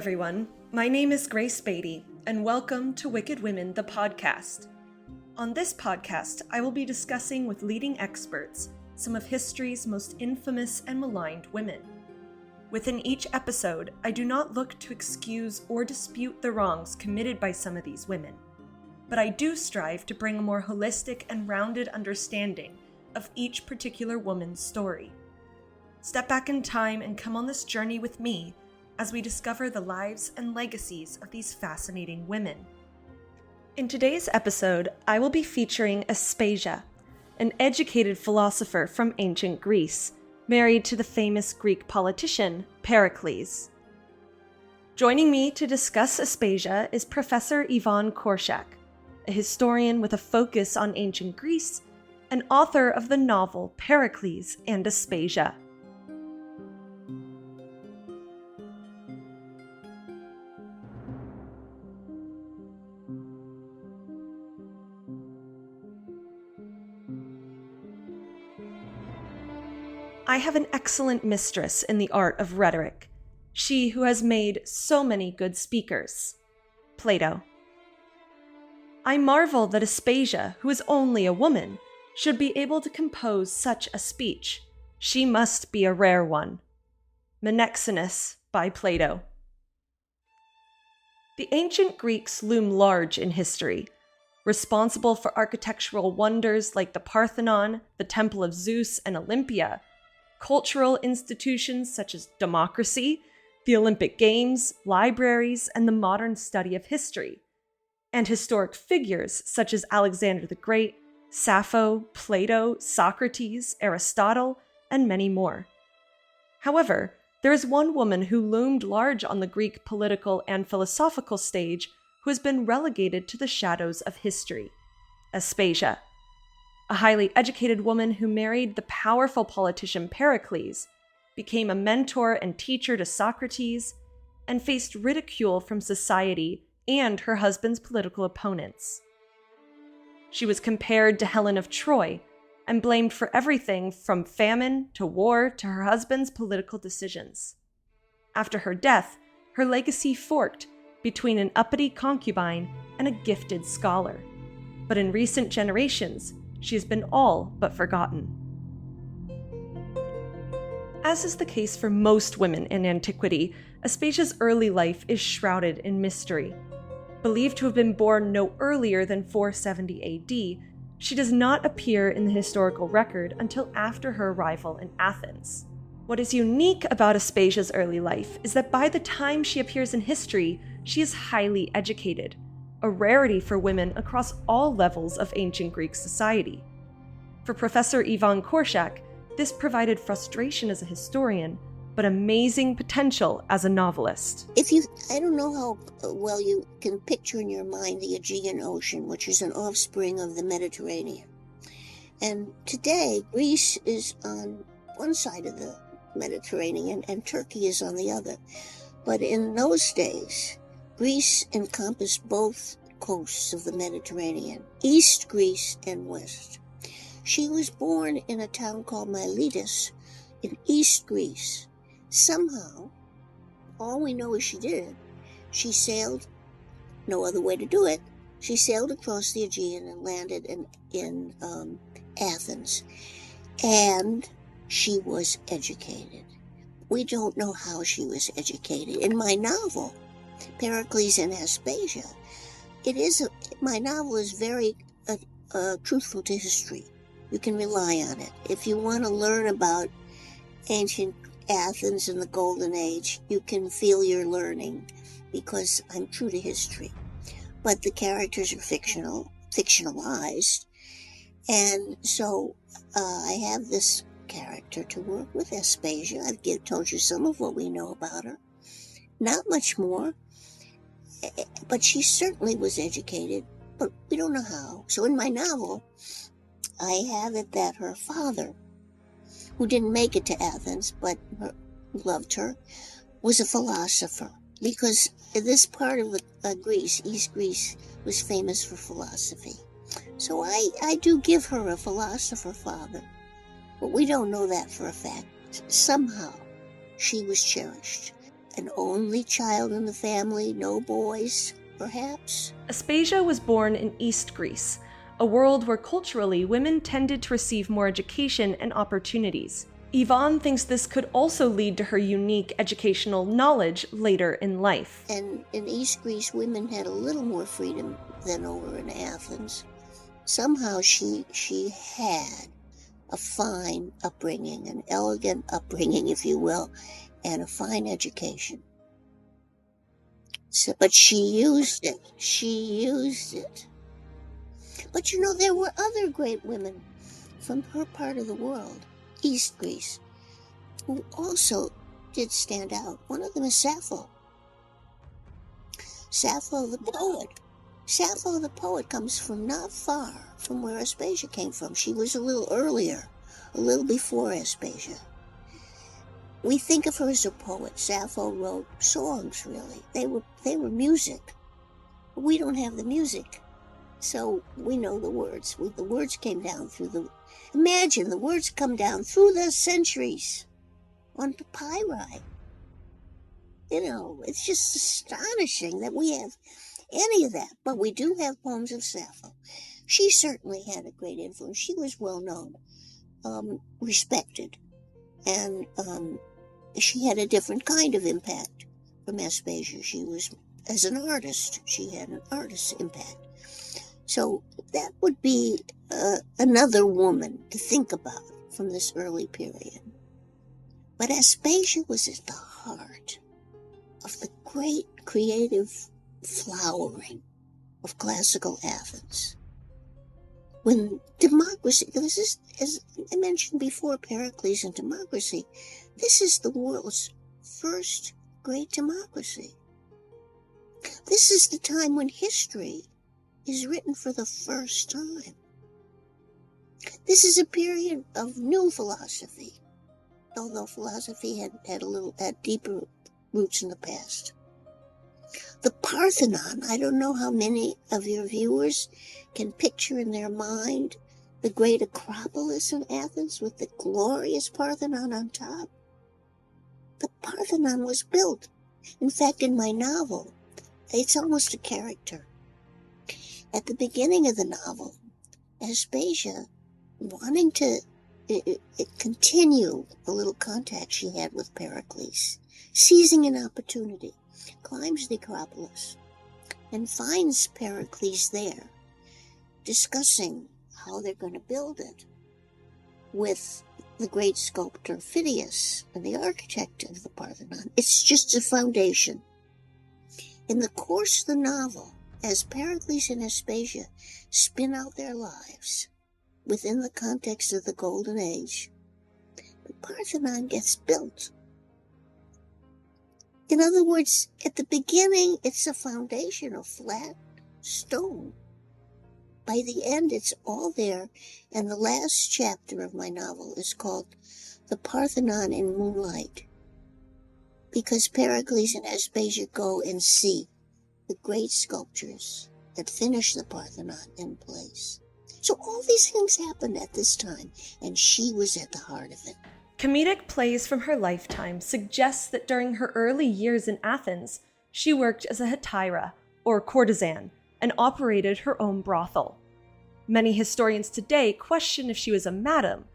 everyone. My name is Grace Beatty, and welcome to Wicked Women, the podcast. On this podcast, I will be discussing with leading experts some of history's most infamous and maligned women. Within each episode, I do not look to excuse or dispute the wrongs committed by some of these women, but I do strive to bring a more holistic and rounded understanding of each particular woman's story. Step back in time and come on this journey with me as we discover the lives and legacies of these fascinating women. In today's episode, I will be featuring Aspasia, an educated philosopher from ancient Greece, married to the famous Greek politician Pericles. Joining me to discuss Aspasia is Professor Ivan Korshak, a historian with a focus on ancient Greece and author of the novel Pericles and Aspasia. I have an excellent mistress in the art of rhetoric, she who has made so many good speakers, Plato. I marvel that Aspasia, who is only a woman, should be able to compose such a speech. She must be a rare one. Menexenus by Plato. The ancient Greeks loom large in history, responsible for architectural wonders like the Parthenon, the Temple of Zeus and Olympia, cultural institutions such as democracy, the Olympic Games, libraries, and the modern study of history, and historic figures such as Alexander the Great, Sappho, Plato, Socrates, Aristotle, and many more. However, there is one woman who loomed large on the Greek political and philosophical stage who has been relegated to the shadows of history: Aspasia. A highly educated woman who married the powerful politician Pericles, became a mentor and teacher to Socrates, and faced ridicule from society and her husband's political opponents. She was compared to Helen of Troy and blamed for everything from famine to war to her husband's political decisions. After her death, her legacy forked between an uppity concubine and a gifted scholar. But in recent generations, she has been all but forgotten. As is the case for most women in antiquity, Aspasia's early life is shrouded in mystery. Believed to have been born no earlier than 470 AD, she does not appear in the historical record until after her arrival in Athens. What is unique about Aspasia's early life is that by the time she appears in history, she is highly educated, a rarity for women across all levels of ancient Greek society. For Professor Ivan Korshak, this provided frustration as a historian, but amazing potential as a novelist. I don't know how well you can picture in your mind the Aegean Ocean, which is an offspring of the Mediterranean. And today, Greece is on one side of the Mediterranean and Turkey is on the other. But in those days, Greece encompassed both coasts of the Mediterranean, East Greece and West. She was born in a town called Miletus in East Greece. Somehow, all we know is she sailed, no other way to do it, she sailed across the Aegean and landed in Athens. And she was educated. We don't know how she was educated. In my novel, Pericles and Aspasia, my novel is very truthful to history. You can rely on it. If you want to learn about ancient Athens and the Golden Age, you can feel you're learning because I'm true to history. But the characters are fictionalized. And so I have this character to work with, Aspasia. I've told you some of what we know about her. Not much more. But she certainly was educated, but we don't know how. So in my novel, I have it that her father, who didn't make it to Athens, but loved her, was a philosopher. Because this part of Greece, East Greece, was famous for philosophy. So I do give her a philosopher father. But we don't know that for a fact. Somehow, she was cherished. an only child in the family, no boys, perhaps? Aspasia was born in East Greece, a world where culturally women tended to receive more education and opportunities. Yvonne thinks this could also lead to her unique educational knowledge later in life. And in East Greece, women had a little more freedom than over in Athens. Somehow she had a fine upbringing, an elegant upbringing, if you will, and a fine education. So, but she used it. But you know, there were other great women from her part of the world, East Greece, who also did stand out. One of them is Sappho. Sappho the poet. Sappho the poet comes from not far from where Aspasia came from. She was a little earlier, a little before Aspasia. We think of her as a poet. Sappho wrote songs, really. They were music. We don't have the music, so we know the words. The words came down through the... Imagine, the words come down through the centuries on papyri. You know, it's just astonishing that we have any of that. But we do have poems of Sappho. She certainly had a great influence. She was well known, respected, and she had a different kind of impact from Aspasia. She was, as an artist, she had an artist's impact. So that would be another woman to think about from this early period. But Aspasia was at the heart of the great creative flowering of classical Athens. When democracy, this is, as I mentioned before, Pericles and democracy, this is the world's first great democracy. This is the time when history is written for the first time. This is a period of new philosophy, although philosophy had deeper roots in the past. The Parthenon, I don't know how many of your viewers can picture in their mind the great Acropolis in Athens with the glorious Parthenon on top. The Parthenon was built. In fact, in my novel, it's almost a character. At the beginning of the novel, Aspasia, wanting to continue the little contact she had with Pericles, seizing an opportunity, climbs the Acropolis and finds Pericles there, discussing how they're going to build it with the great sculptor Phidias and the architect of the Parthenon. It's just a foundation. In the course of the novel, as Pericles and Aspasia spin out their lives within the context of the Golden Age, the Parthenon gets built. In other words, at the beginning, it's a foundation of flat stone. By the end, it's all there, and the last chapter of my novel is called The Parthenon in Moonlight, because Pericles and Aspasia go and see the great sculptures that finish the Parthenon in place. So all these things happened at this time, and she was at the heart of it. Comedic plays from her lifetime suggest that during her early years in Athens, she worked as a hetaira, or courtesan, and operated her own brothel. Many historians today question if she was a madam,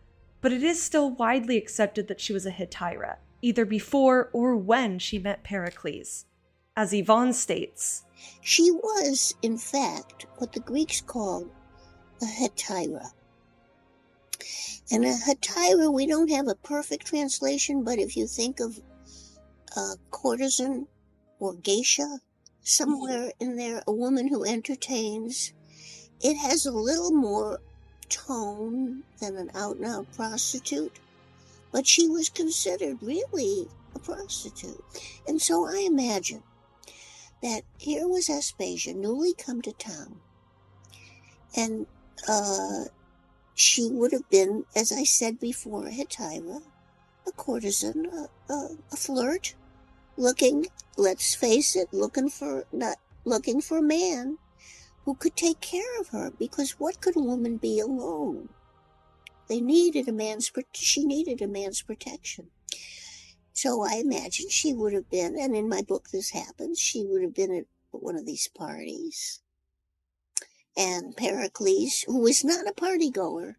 but it is still widely accepted that she was a hetaira, either before or when she met Pericles. As Yvonne states, she was, in fact, what the Greeks called a hetaira. And a hetaira, we don't have a perfect translation, but if you think of a courtesan or geisha, somewhere in there, a woman who entertains, it has a little more tone than an out-and-out prostitute, but she was considered really a prostitute. And so I imagine that here was Aspasia, newly come to town, and she would have been, as I said before, a hetaira, a courtesan, a flirt, looking, let's face it, looking for a man who could take care of her, because what could a woman be alone? She needed a man's protection. So I imagine she would have been, and in my book this happens, she would have been at one of these parties. And Pericles, who was not a party goer,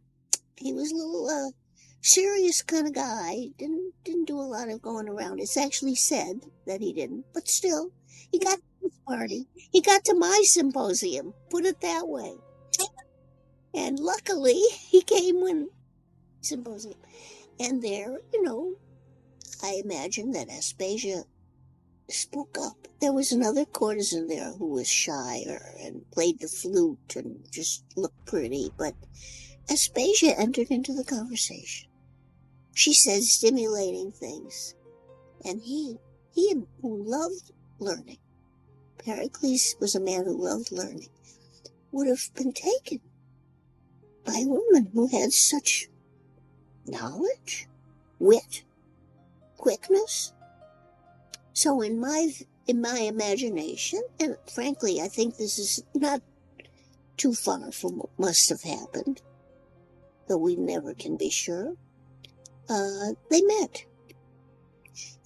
he was a little serious kind of guy, didn't do a lot of going around. It's actually said that he didn't, but still, he got to this party. He got to my symposium, put it that way. And luckily, he came when symposium. And there, I imagine that Aspasia spoke up. There was another courtesan there who was shyer and played the flute and just looked pretty, but Aspasia entered into the conversation. She said stimulating things, and he who loved learning, Pericles was a man who loved learning, would have been taken by a woman who had such knowledge, wit, quickness. So in my imagination, and frankly, I think this is not too far from what must have happened, though we never can be sure, they met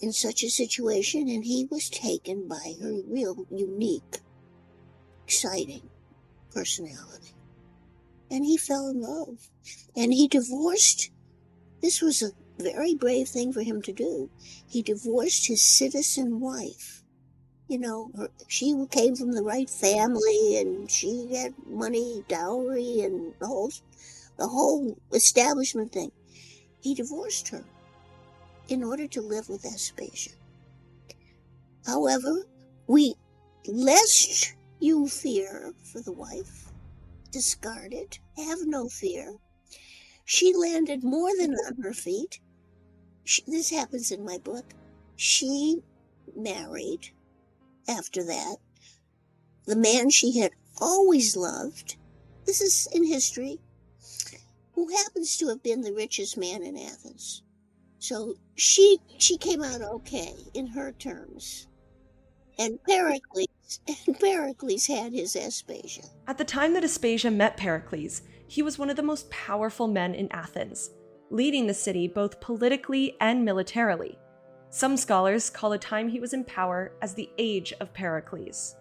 in such a situation, and he was taken by her real unique, exciting personality. And he fell in love. And he divorced. This was a very brave thing for him to do. He divorced his citizen wife. She came from the right family, and she had money, dowry, and the whole establishment thing. He divorced her in order to live with Aspasia. However, lest you fear for the wife, discard it, have no fear. She landed more than on her feet. This happens in my book. She married, after that, the man she had always loved. This is in history. Who happens to have been the richest man in Athens. So she came out okay in her terms. And Pericles had his Aspasia. At the time that Aspasia met Pericles, he was one of the most powerful men in Athens, leading the city both politically and militarily. Some scholars call the time he was in power as the age of Pericles.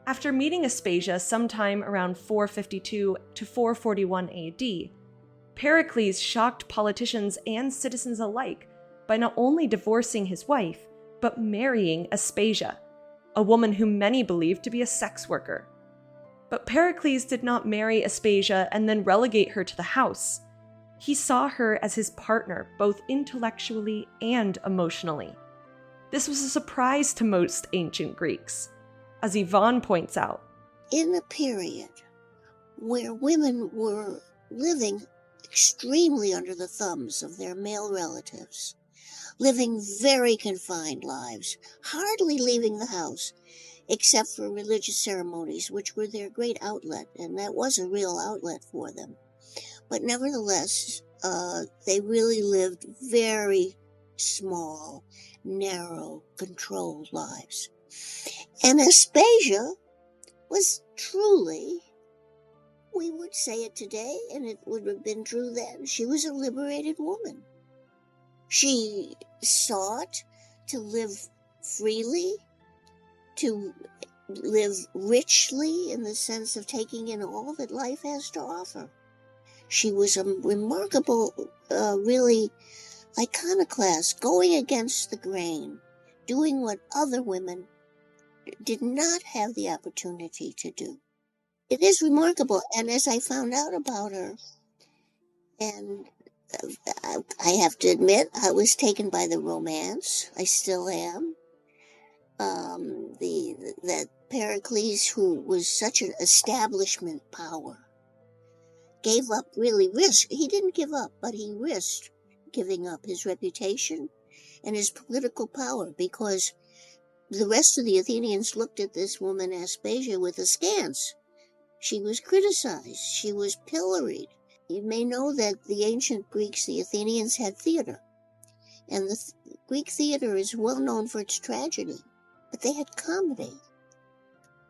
After meeting Aspasia sometime around 452 to 441 AD, Pericles shocked politicians and citizens alike by not only divorcing his wife, but marrying Aspasia, a woman whom many believed to be a sex worker. But Pericles did not marry Aspasia and then relegate her to the house. He saw her as his partner both intellectually and emotionally. This was a surprise to most ancient Greeks. As Yvonne points out, in a period where women were living extremely under the thumbs of their male relatives, living very confined lives, hardly leaving the house, except for religious ceremonies, which were their great outlet, and that was a real outlet for them. But nevertheless, they really lived very small, narrow, controlled lives. And Aspasia was truly, we would say it today, and it would have been true then, she was a liberated woman. She sought to live freely, to live richly in the sense of taking in all that life has to offer. She was a remarkable, really iconoclast, going against the grain, doing what other women did not have the opportunity to do. It is remarkable, and as I found out about her, and I have to admit, I was taken by the romance. I still am. That Pericles, who was such an establishment power, gave up, really risked. He didn't give up, but he risked giving up his reputation and his political power, because the rest of the Athenians looked at this woman Aspasia with askance. She was criticized. She was pilloried. You may know that the ancient Greeks, the Athenians, had theater. And the Greek theater is well known for its tragedy. But they had comedy.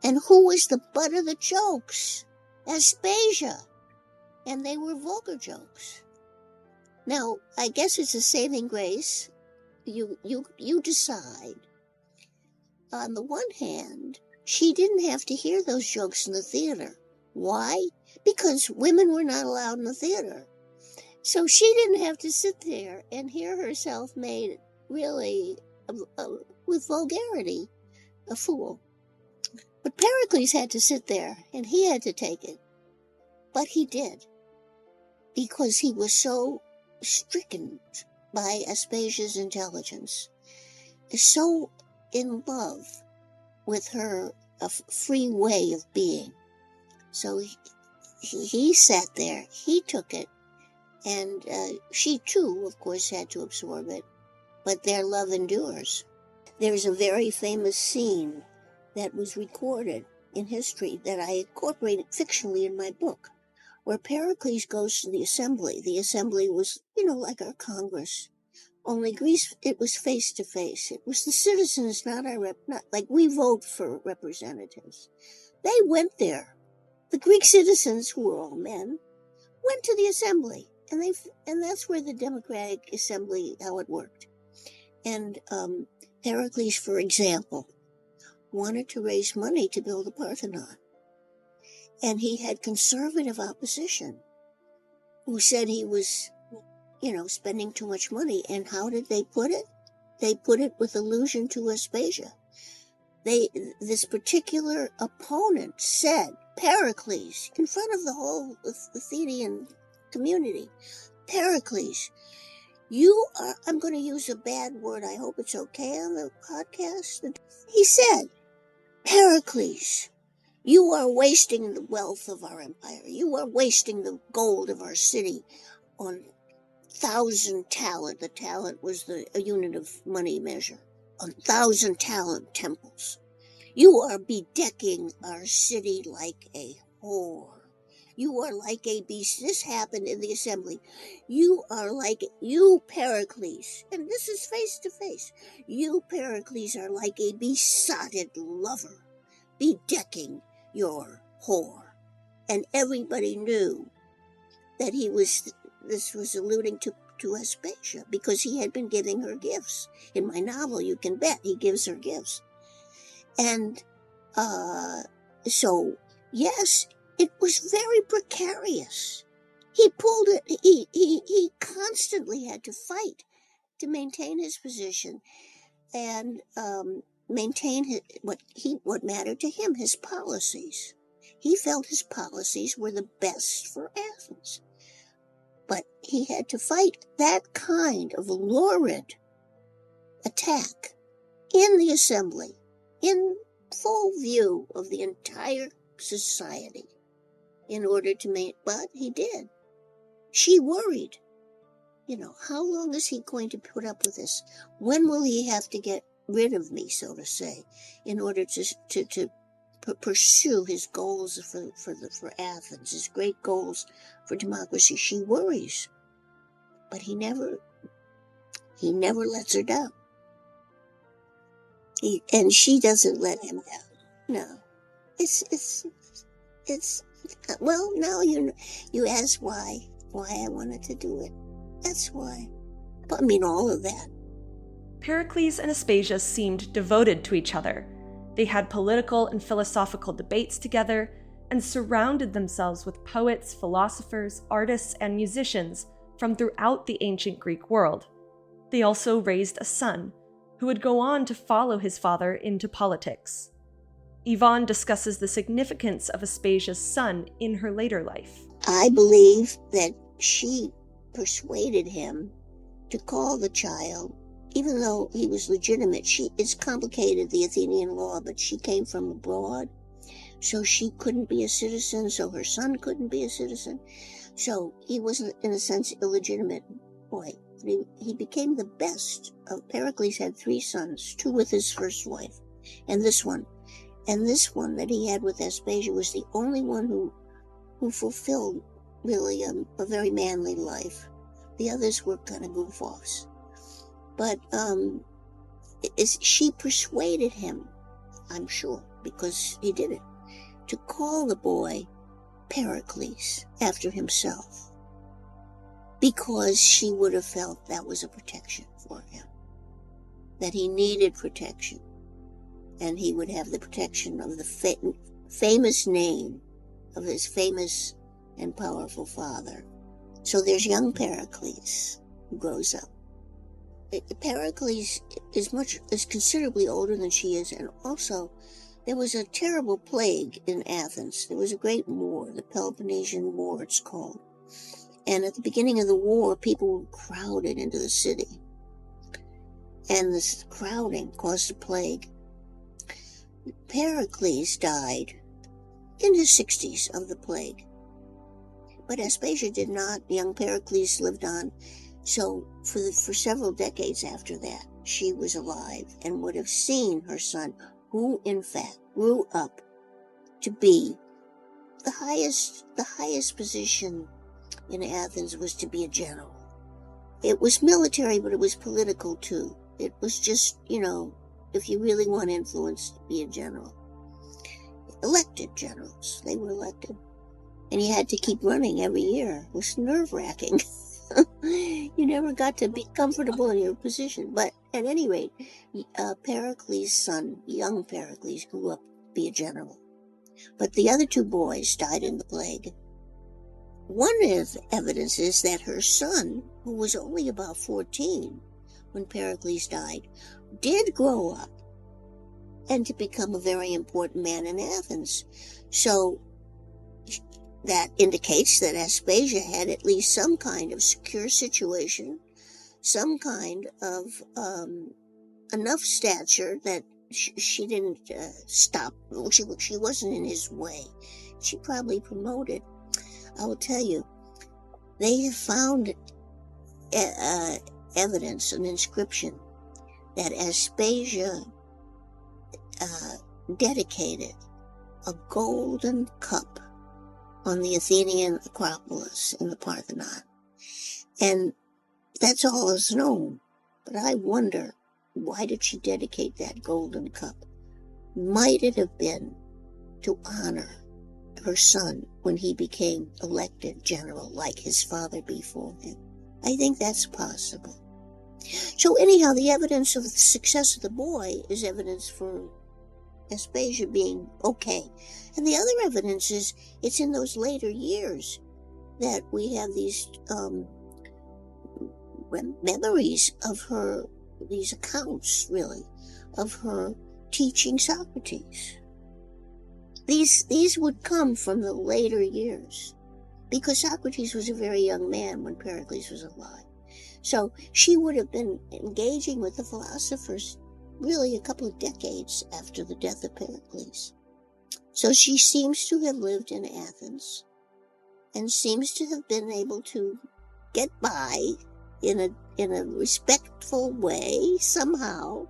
And who was the butt of the jokes? Aspasia. And they were vulgar jokes. Now, I guess it's a saving grace you decide. On the one hand, she didn't have to hear those jokes in the theater. Why? Because women were not allowed in the theater. So she didn't have to sit there and hear herself made really, with vulgarity, a fool. But Pericles had to sit there, and he had to take it. But he did, because he was so stricken by Aspasia's intelligence, so in love with her free way of being. So he sat there, he took it, and she too, of course, had to absorb it. But their love endures. There's a very famous scene that was recorded in history that I incorporated fictionally in my book, where Pericles goes to the assembly. The assembly was, like our Congress. Only Greece, it was face to face. It was the citizens, not like we vote for representatives. They went there. The Greek citizens, who were all men, went to the assembly, and that's where the democratic assembly, how it worked. And Pericles, for example, wanted to raise money to build the Parthenon. And he had conservative opposition who said he was, spending too much money. And how did they put it? They put it with allusion to Aspasia. This particular opponent said, Pericles, in front of the whole Athenian community, Pericles, I'm going to use a bad word, I hope it's okay on the podcast. He said, Pericles, you are wasting the wealth of our empire. You are wasting the gold of our city on 1,000 talent. The talent was a unit of money measure. On 1,000 talent temples. You are bedecking our city like a whore. You are like a beast. This happened in the assembly. You Pericles, and this is face to face. You, Pericles, are like a besotted lover, bedecking your whore. And everybody knew that this was alluding to Aspasia, because he had been giving her gifts. In my novel, you can bet he gives her gifts. And so, yes, it was very precarious. He pulled it. He constantly had to fight to maintain his position and maintain what mattered to him, his policies. He felt his policies were the best for Athens. But he had to fight that kind of lurid attack in the assembly, in full view of the entire society, in order to but he did. She worried, how long is he going to put up with this? When will he have to get rid of me, so to say, in order to pursue his goals for Athens, his great goals for democracy? She worries, but he never lets her down. And she doesn't let him down. No, it's well, now you ask why I wanted to do it. That's why. But I mean, all of that. Pericles and Aspasia seemed devoted to each other. They had political and philosophical debates together and surrounded themselves with poets, philosophers, artists, and musicians from throughout the ancient Greek world. They also raised a son, who would go on to follow his father into politics. Yvonne discusses the significance of Aspasia's son in her later life. I believe that she persuaded him to call the child, even though he was legitimate. It's complicated, the Athenian law, but she came from abroad, so she couldn't be a citizen, so her son couldn't be a citizen. So he was, in a sense, illegitimate boy. He became the best. Pericles had 3 sons, 2 with his first wife, and this one. And this one that he had with Aspasia was the only one who fulfilled really a very manly life. The others were kind of goof-offs. But she persuaded him, I'm sure, because he did it, to call the boy Pericles after himself, because she would have felt that was a protection for him. that he needed protection, and he would have the protection of the famous name of his famous and powerful father. So there's young Pericles who grows up. Pericles is considerably older than she is, and also there was a terrible plague in Athens. There was a great war, the Peloponnesian War it's called. And at the beginning of the war, people were crowded into the city. And this crowding caused a plague. Pericles died in his 60s of the plague. But Aspasia did not. Young Pericles lived on. So for several decades after that, she was alive and would have seen her son, who in fact grew up to be the highest position in Athens was to be a general. It was military, but it was political too. It was just, if you really want influence, be a general. Elected generals, they were elected. And you had to keep running every year. It was nerve-wracking. You never got to be comfortable in your position. But at any rate, Pericles' son, young Pericles, grew up to be a general. But the other two boys died in the plague. One of the evidence is that her son, who was only about 14 when Pericles died, did grow up and to become a very important man in Athens. So that indicates that Aspasia had at least some kind of secure situation, some kind of enough stature that she didn't stop. She wasn't in his way. She probably promoted. I will tell you, they have found evidence, an inscription, that Aspasia dedicated a golden cup on the Athenian Acropolis in the Parthenon. And that's all is known. But I wonder, why did she dedicate that golden cup? Might it have been to honor her son when he became elected general like his father before him? I think that's possible. So anyhow, the evidence of the success of the boy is evidence for Aspasia being okay. And the other evidence is it's in those later years that we have these memories of her, these accounts really, of her teaching Socrates. These would come from the later years, because Socrates was a very young man when Pericles was alive. So she would have been engaging with the philosophers really a couple of decades after the death of Pericles. So she seems to have lived in Athens and seems to have been able to get by in a respectful way somehow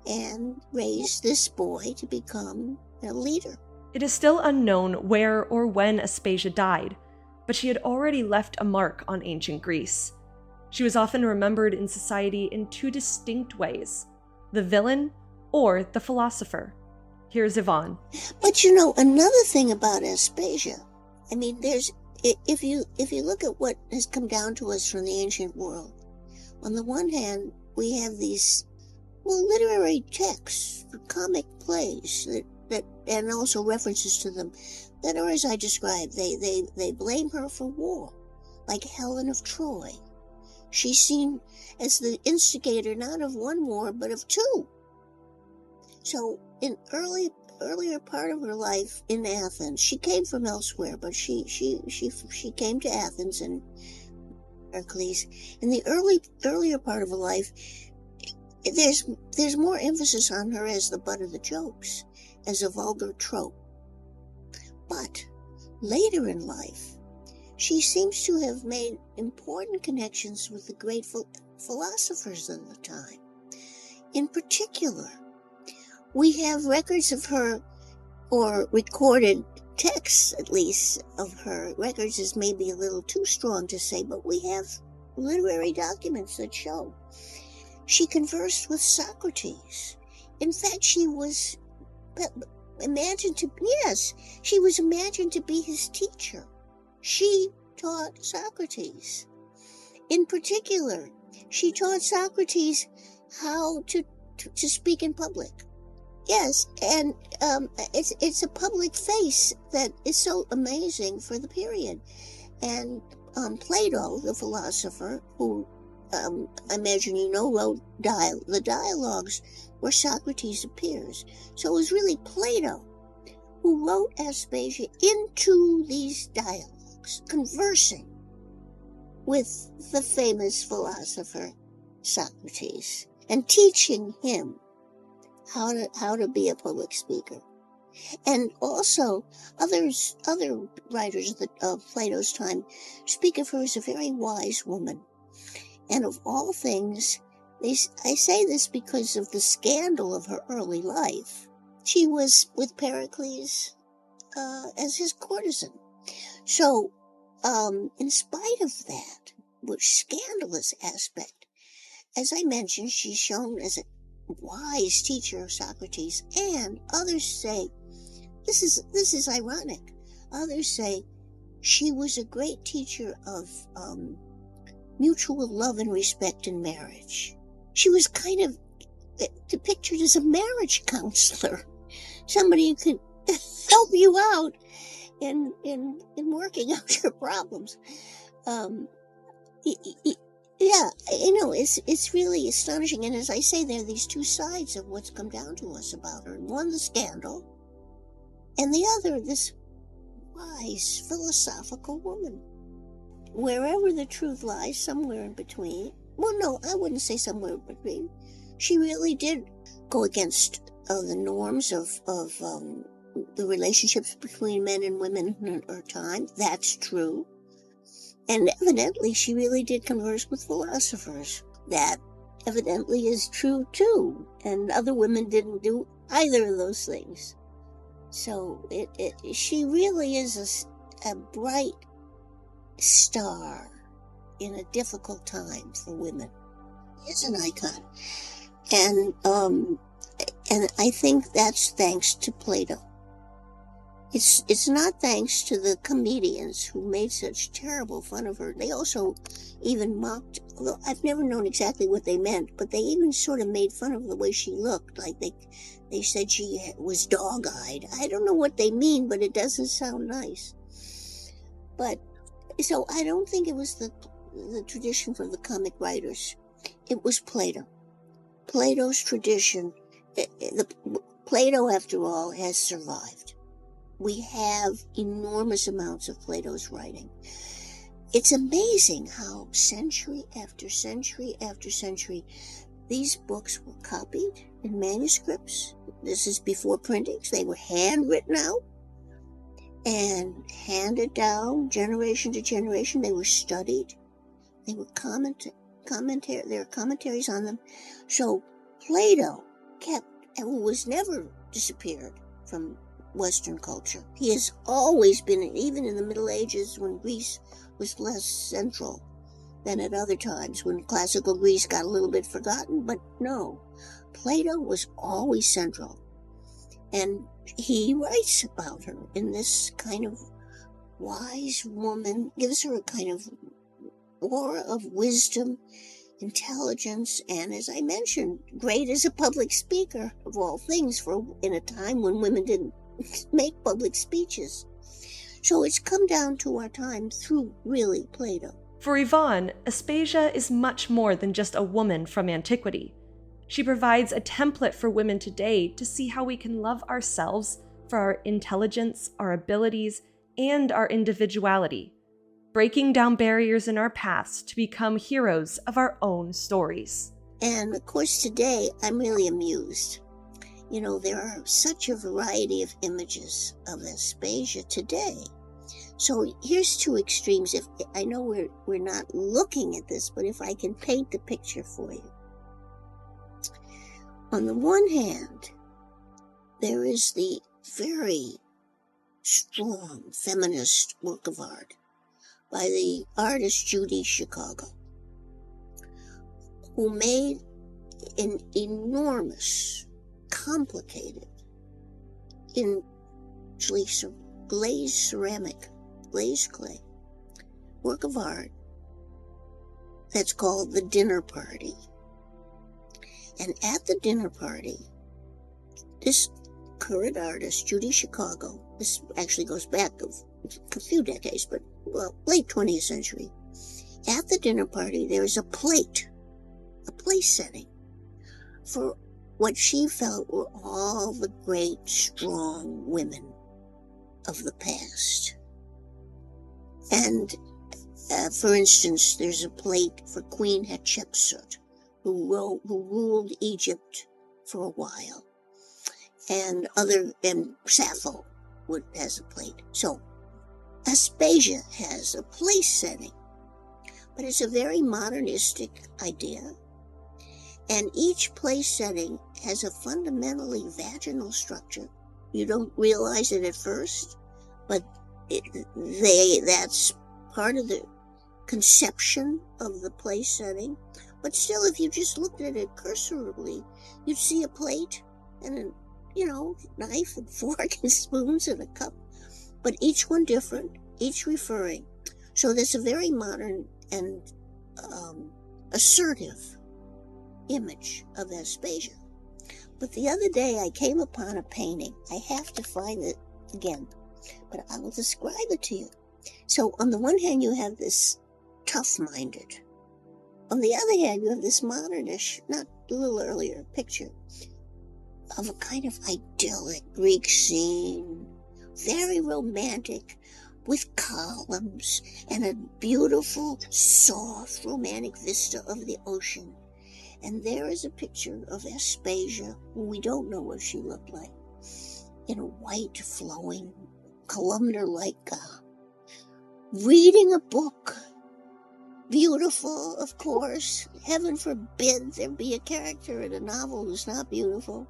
and raise this boy to become a leader. It is still unknown where or when Aspasia died, but she had already left a mark on ancient Greece. She was often remembered in society in two distinct ways: the villain or the philosopher. Here's Yvonne. But another thing about Aspasia, if you look at what has come down to us from the ancient world, on the one hand, we have these literary texts, comic plays that and also references to them that are, as I described, they blame her for war, like Helen of Troy. She's seen as the instigator not of one war but of two. So in earlier part of her life in Athens, she came from elsewhere, but she came to Athens and Pericles. In the earlier part of her life, there's more emphasis on her as the butt of the jokes, as a vulgar trope. But later in life, she seems to have made important connections with the great philosophers of the time. In particular, we have records of her, or recorded texts at least of her. Records is maybe a little too strong to say, but we have literary documents that show she conversed with Socrates. In fact, she was imagined to be his teacher. She taught Socrates. In particular, she taught Socrates how to speak in public. Yes, and it's a public face that is so amazing for the period. And Plato, the philosopher, who I imagine you know, wrote the dialogues where Socrates appears. So it was really Plato who wrote Aspasia into these dialogues, conversing with the famous philosopher Socrates and teaching him how to be a public speaker. And also, other writers of Plato's time speak of her as a very wise woman. And of all things, I say this because of the scandal of her early life. She was with Pericles as his courtesan. So, in spite of that, which scandalous aspect, as I mentioned, she's shown as a wise teacher of Socrates, and others say, this is ironic, others say she was a great teacher of mutual love and respect in marriage. She was kind of depicted as a marriage counselor, somebody who could help you out in working out your problems. Yeah, it's really astonishing. And as I say, there are these two sides of what's come down to us about her. One, the scandal, and the other, this wise, philosophical woman. Wherever the truth lies, somewhere in between. Well, no, I wouldn't say somewhere in between. She really did go against the norms of the relationships between men and women in her time. That's true. And evidently, she really did converse with philosophers. That evidently is true, too. And other women didn't do either of those things. So she really is a bright star in a difficult time for women. Is an icon. And I think that's thanks to Plato. It's not thanks to the comedians who made such terrible fun of her. They also even mocked, although I've never known exactly what they meant, but they even sort of made fun of the way she looked. Like they said she was dog-eyed. I don't know what they mean, but it doesn't sound nice. But, so I don't think it was the tradition for the comic writers. It was Plato. Plato's tradition. Plato, after all, has survived. We have enormous amounts of Plato's writing. It's amazing how century after century after century, these books were copied in manuscripts. This is before printings. They were handwritten out and handed down generation to generation. They were studied. They were there are commentaries on them. So Plato was never disappeared from Western culture. He has always been, even in the Middle Ages when Greece was less central than at other times, when classical Greece got a little bit forgotten. But no, Plato was always central. And he writes about her in this kind of wise woman, gives her a kind of aura of wisdom, intelligence, and as I mentioned, great as a public speaker of all things in a time when women didn't make public speeches. So it's come down to our time through really Plato. For Yvonne, Aspasia is much more than just a woman from antiquity. She provides a template for women today to see how we can love ourselves for our intelligence, our abilities, and our individuality, breaking down barriers in our paths to become heroes of our own stories. And of course today, I'm really amused. You know, there are such a variety of images of Aspasia today. So here's two extremes. If I know we're not looking at this, but if I can paint the picture for you. On the one hand, there is the very strong feminist work of art by the artist Judy Chicago, who made an enormous, complicated, glazed ceramic, glazed clay work of art that's called The Dinner Party. And at the dinner party, this current artist, Judy Chicago, this actually goes back a few decades, but late 20th century. At the dinner party, there's a place setting for what she felt were all the great, strong women of the past. And for instance, there's a plate for Queen Hatshepsut, who ruled Egypt for a while, and Sappho has a plate. So Aspasia has a place setting, but it's a very modernistic idea, and each place setting has a fundamentally vaginal structure. You don't realize it at first, but that's part of the conception of the place setting. But still, if you just looked at it cursorily, you'd see a plate and a knife and fork and spoons and a cup, but each one different, each referring. So that's a very modern and assertive image of Aspasia. But the other day I came upon a painting. I have to find it again, but I will describe it to you. So on the one hand, you have this tough-minded. On the other hand, you have this modernish, not a little earlier picture of a kind of idyllic Greek scene, very romantic, with columns and a beautiful, soft, romantic vista of the ocean. And there is a picture of Aspasia, who we don't know what she looked like, in a white, flowing, columnar-like gown, reading a book. Beautiful, of course. Heaven forbid there be a character in a novel who's not beautiful.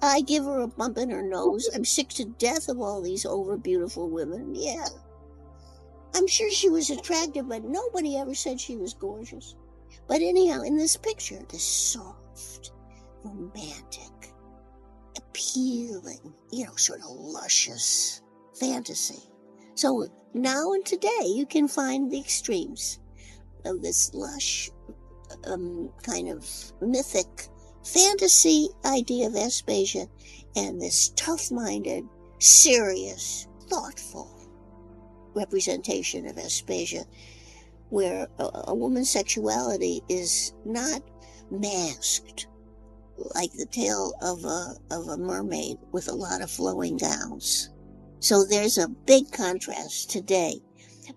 I give her a bump in her nose. I'm sick to death of all these over-beautiful women. Yeah. I'm sure she was attractive, but nobody ever said she was gorgeous. But anyhow, in this picture, this soft, romantic, appealing, sort of luscious fantasy. So now and today, you can find the extremes of this lush, kind of mythic fantasy idea of Aspasia and this tough-minded, serious, thoughtful representation of Aspasia, where a woman's sexuality is not masked like the tail of a mermaid with a lot of flowing gowns. So there's a big contrast today.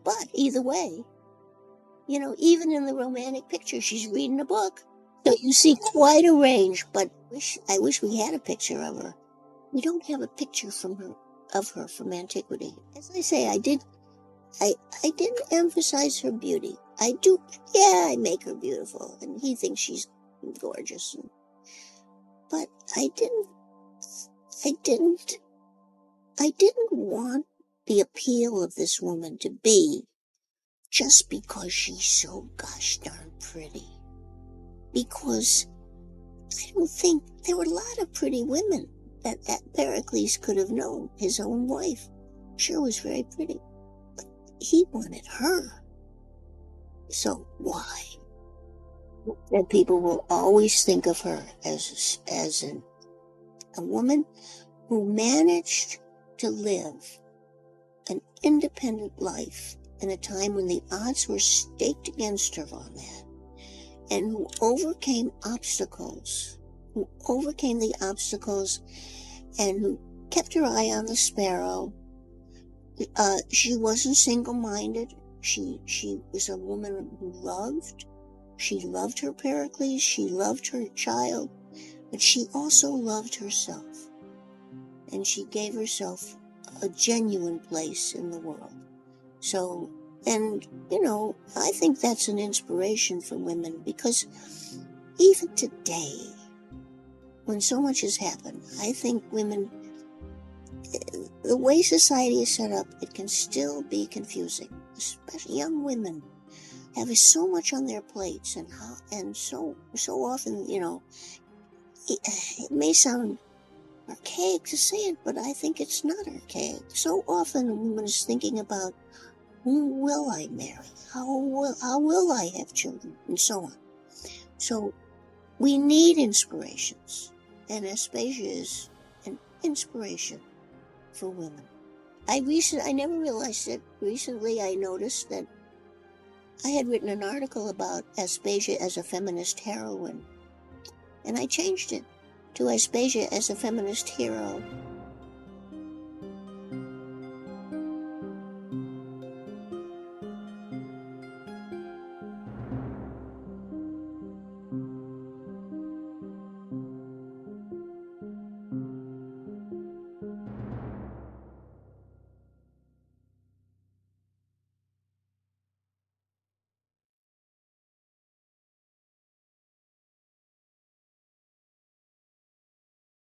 But either way, even in the romantic picture, she's reading a book. So you see quite a range, but I wish we had a picture of her. We don't have a picture of her from antiquity. As I say, I didn't emphasize her beauty. I do, I make her beautiful, and he thinks she's gorgeous. But I didn't want the appeal of this woman to be just because she's so gosh darn pretty. Because I don't think there were a lot of pretty women that Pericles could have known. His own wife sure was very pretty, but he wanted her. So why? And people will always think of her as a woman who managed to live an independent life in a time when the odds were staked against her on that, and who overcame the obstacles, and who kept her eye on the sparrow. She wasn't single-minded. She was a woman who loved. She loved her Pericles. She loved her child, but she also loved herself, and she gave herself a genuine place in the world. So, and I think that's an inspiration for women, because even today, when so much has happened, I think women, the way society is set up, it can still be confusing. Especially young women have so much on their plates, and so often, it may sound archaic to say it, but I think it's not archaic. So often a woman is thinking about, who will I marry? How will I have children? And so on. So We need inspirations, and Aspasia is an inspiration for women. I never realized it. Recently I noticed that I had written an article about Aspasia as a feminist heroine, and I changed it to Aspasia as a feminist hero.